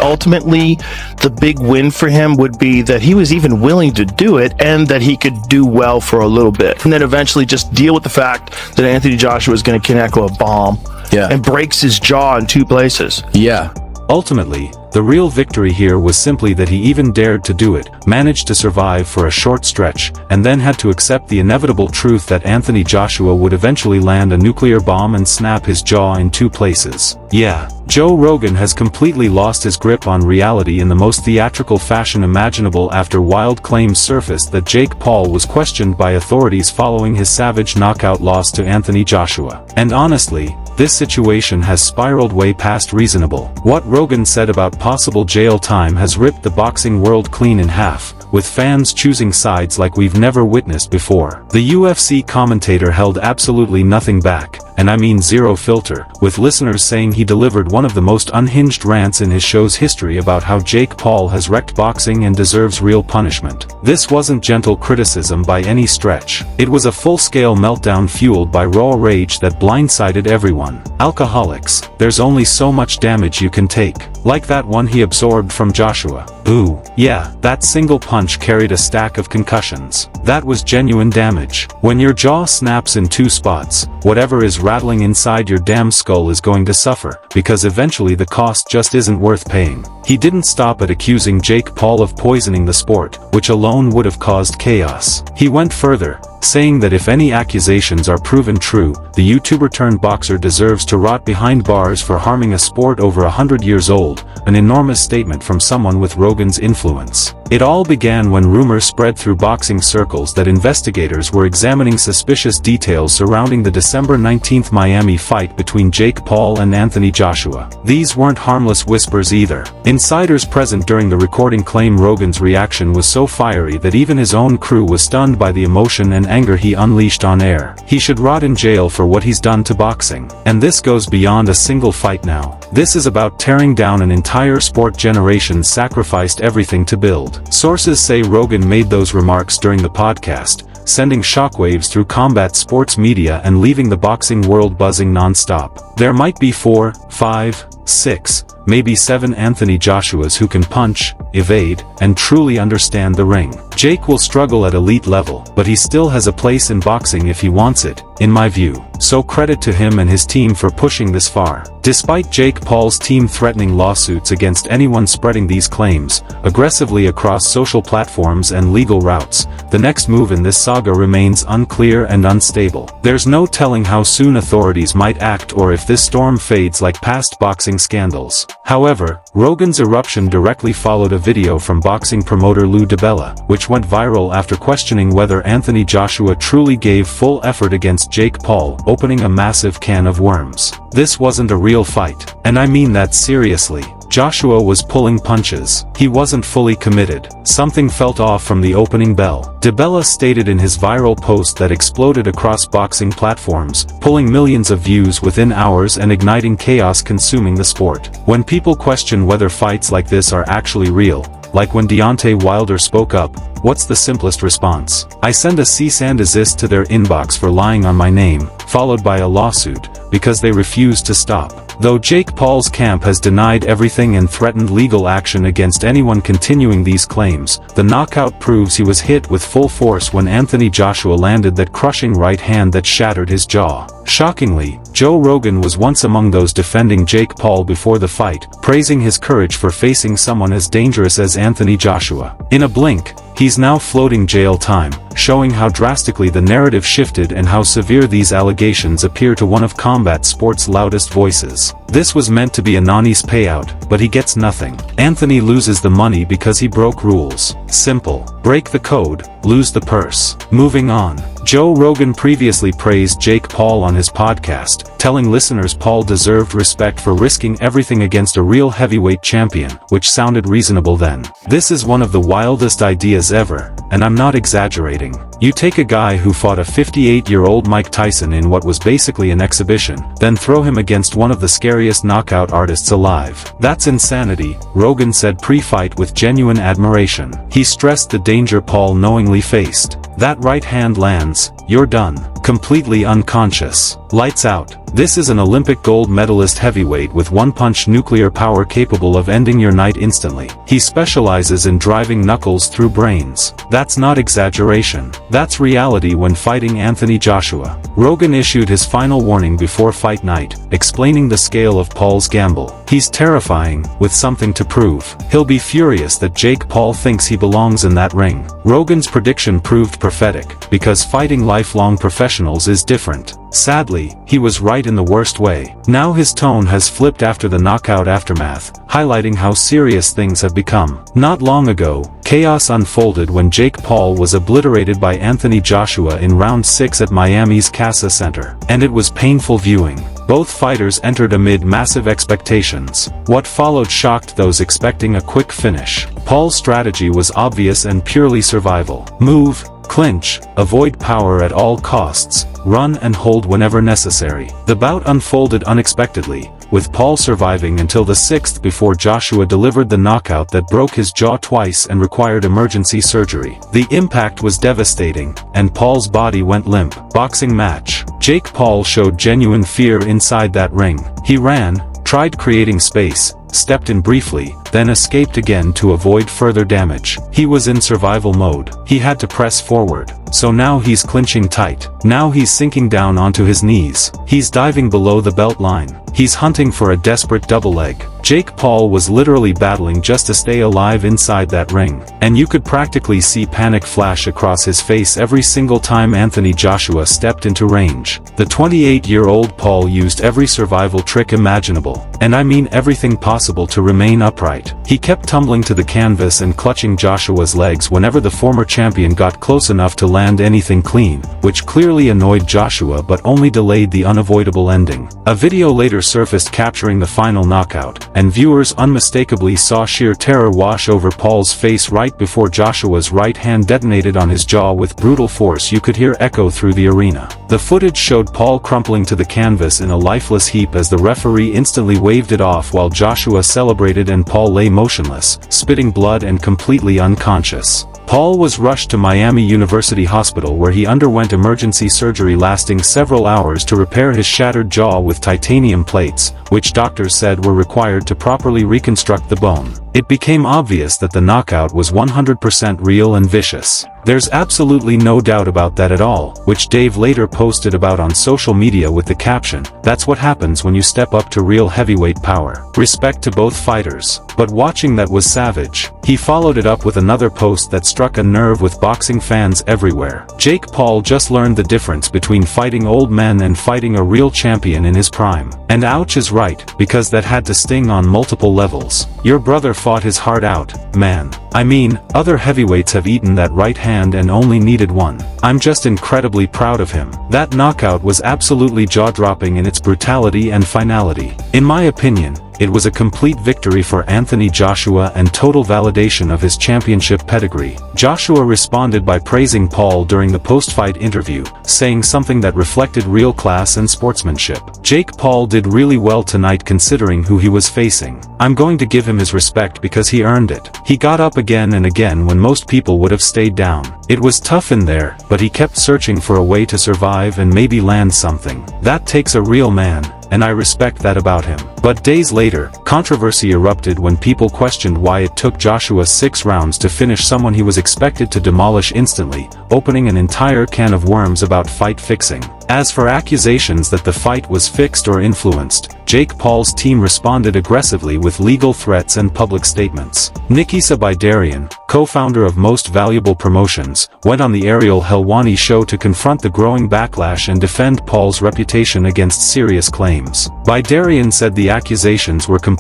Ultimately, the big win for him would be that he was even willing to do it and that he could do well for a little bit. And then eventually just deal with the fact that Anthony Joshua is going to connect with a bomb and breaks his jaw in 2 places. Yeah. Ultimately, the real victory here was simply that he even dared to do it, managed to survive for a short stretch, and then had to accept the inevitable truth that Anthony Joshua would eventually land a nuclear bomb and snap his jaw in 2 places. Yeah, Joe Rogan has completely lost his grip on reality in the most theatrical fashion imaginable after wild claims surfaced that Jake Paul was questioned by authorities following his savage knockout loss to Anthony Joshua. And honestly, this situation has spiraled way past reasonable. What Rogan said about possible jail time has ripped the boxing world clean in half, with fans choosing sides like we've never witnessed before. The UFC commentator held absolutely nothing back, and I mean zero filter, with listeners saying he delivered one of the most unhinged rants in his show's history about how Jake Paul has wrecked boxing and deserves real punishment. This wasn't gentle criticism by any stretch. It was a full-scale meltdown fueled by raw rage that blindsided everyone. Alcoholics, there's only so much damage you can take. Like that one he absorbed from Joshua. Ooh, yeah, that single punch carried a stack of concussions. That was genuine damage. When your jaw snaps in 2 spots, whatever is rattling inside your damn skull is going to suffer, because eventually the cost just isn't worth paying. He didn't stop at accusing Jake Paul of poisoning the sport, which alone would have caused chaos. He went further, saying that if any accusations are proven true, the YouTuber-turned-boxer deserves to rot behind bars for harming a sport over 100 years old, an enormous statement from someone with Rogan's influence. It all began when rumors spread through boxing circles that investigators were examining suspicious details surrounding the December 19th Miami fight between Jake Paul and Anthony Joshua. These weren't harmless whispers either. Insiders present during the recording claim Rogan's reaction was so fiery that even his own crew was stunned by the emotion and anger he unleashed on air. He should rot in jail for what he's done to boxing. And this goes beyond a single fight now. This is about tearing down an entire sport generation sacrificed everything to build. Sources say Rogan made those remarks during the podcast, sending shockwaves through combat sports media and leaving the boxing world buzzing non-stop. There might be 4, 5, 6, maybe 7 Anthony Joshuas who can punch, evade, and truly understand the ring. Jake will struggle at elite level, but he still has a place in boxing if he wants it, in my view. So credit to him and his team for pushing this far. Despite Jake Paul's team threatening lawsuits against anyone spreading these claims, aggressively across social platforms and legal routes, the next move in this saga remains unclear and unstable. There's no telling how soon authorities might act or if this storm fades like past boxing scandals. However, Rogan's eruption directly followed a video from boxing promoter Lou DiBella, which went viral after questioning whether Anthony Joshua truly gave full effort against Jake Paul, opening a massive can of worms. This wasn't a real fight, and I mean that seriously. Joshua was pulling punches. He wasn't fully committed. Something felt off from the opening bell. DiBella stated in his viral post that exploded across boxing platforms, pulling millions of views within hours and igniting chaos consuming the sport. When people question whether fights like this are actually real, like when Deontay Wilder spoke up, what's the simplest response? I send a cease and desist to their inbox for lying on my name, followed by a lawsuit, because they refuse to stop. Though Jake Paul's camp has denied everything and threatened legal action against anyone continuing these claims, the knockout proves he was hit with full force when Anthony Joshua landed that crushing right hand that shattered his jaw. Shockingly, Joe Rogan was once among those defending Jake Paul before the fight, praising his courage for facing someone as dangerous as Anthony Joshua. In a blink, he's now floating jail time, showing how drastically the narrative shifted and how severe these allegations appear to one of combat sports' loudest voices. This was meant to be a Nani's payout, but he gets nothing. Anthony loses the money because he broke rules. Simple. Break the code, lose the purse. Moving on. Joe Rogan previously praised Jake Paul on his podcast, telling listeners Paul deserved respect for risking everything against a real heavyweight champion, which sounded reasonable then. This is one of the wildest ideas ever, and I'm not exaggerating. You take a guy who fought a 58-year-old Mike Tyson in what was basically an exhibition, then throw him against one of the scariest knockout artists alive. That's insanity, Rogan said pre-fight with genuine admiration. He stressed the danger Paul knowingly faced. That right hand lands, you're done. completely unconscious. Lights out. This is an Olympic gold medalist heavyweight with one-punch nuclear power capable of ending your night instantly. He specializes in driving knuckles through brains. That's not exaggeration. That's reality when fighting Anthony Joshua. Rogan issued his final warning before fight night, explaining the scale of Paul's gamble. He's terrifying, with something to prove. He'll be furious that Jake Paul thinks he belongs in that ring. Rogan's prediction proved prophetic, because fighting lifelong professionals is different. Sadly, he was right in the worst way. Now his tone has flipped after the knockout aftermath, highlighting how serious things have become. Not long ago, chaos unfolded when Jake Paul was obliterated by Anthony Joshua in round 6 at Miami's Casa Center. And it was painful viewing. Both fighters entered amid massive expectations. What followed shocked those expecting a quick finish. Paul's strategy was obvious and purely survival. Move, clinch, avoid power at all costs, run and hold whenever necessary. The bout unfolded unexpectedly, with Paul surviving until the 6th before Joshua delivered the knockout that broke his jaw twice and required emergency surgery. The impact was devastating, and Paul's body went limp. Boxing match. Jake Paul showed genuine fear inside that ring. He ran, tried creating space, stepped in briefly, then escaped again to avoid further damage. He was in survival mode. He had to press forward. So now he's clinching tight. Now he's sinking down onto his knees. He's diving below the belt line. He's hunting for a desperate double leg. Jake Paul was literally battling just to stay alive inside that ring. And you could practically see panic flash across his face every single time Anthony Joshua stepped into range. The 28-year-old Paul used every survival trick imaginable. And I mean everything possible to remain upright. He kept tumbling to the canvas and clutching Joshua's legs whenever the former champion got close enough to land anything clean, which clearly annoyed Joshua but only delayed the unavoidable ending. A video later surfaced capturing the final knockout, and viewers unmistakably saw sheer terror wash over Paul's face right before Joshua's right hand detonated on his jaw with brutal force you could hear echo through the arena. The footage showed Paul crumpling to the canvas in a lifeless heap as the referee instantly waved it off while Joshua celebrated and Paul lay motionless, spitting blood and completely unconscious. Paul was rushed to Miami University Hospital where he underwent emergency surgery lasting several hours to repair his shattered jaw with titanium plates, which doctors said were required to properly reconstruct the bone. It became obvious that the knockout was 100% real and vicious. There's absolutely no doubt about that at all, which Dave later posted about on social media with the caption, "That's what happens when you step up to real heavyweight power. Respect to both fighters." But watching that was savage. He followed it up with another post that struck a nerve with boxing fans everywhere. Jake Paul just learned the difference between fighting old men and fighting a real champion in his prime. And ouch is right, because that had to sting on multiple levels. Your brother fought his heart out, man. I mean, other heavyweights have eaten that right hand and only needed one. I'm just incredibly proud of him. That knockout was absolutely jaw-dropping in its brutality and finality. In my opinion, it was a complete victory for Anthony Joshua and total validation of his championship pedigree. Joshua responded by praising Paul during the post-fight interview, saying something that reflected real class and sportsmanship. Jake Paul did really well tonight considering who he was facing. I'm going to give him his respect because he earned it. He got up again and again when most people would have stayed down. It was tough in there, but he kept searching for a way to survive and maybe land something. That takes a real man, and I respect that about him. But days later, controversy erupted when people questioned why it took Joshua 6 rounds to finish someone he was expected to demolish instantly, opening an entire can of worms about fight fixing. As for accusations that the fight was fixed or influenced, Jake Paul's team responded aggressively with legal threats and public statements. Nikisa Bidarian, co-founder of Most Valuable Promotions, went on the Ariel Helwani show to confront the growing backlash and defend Paul's reputation against serious claims. Bidarian said the accusations were completely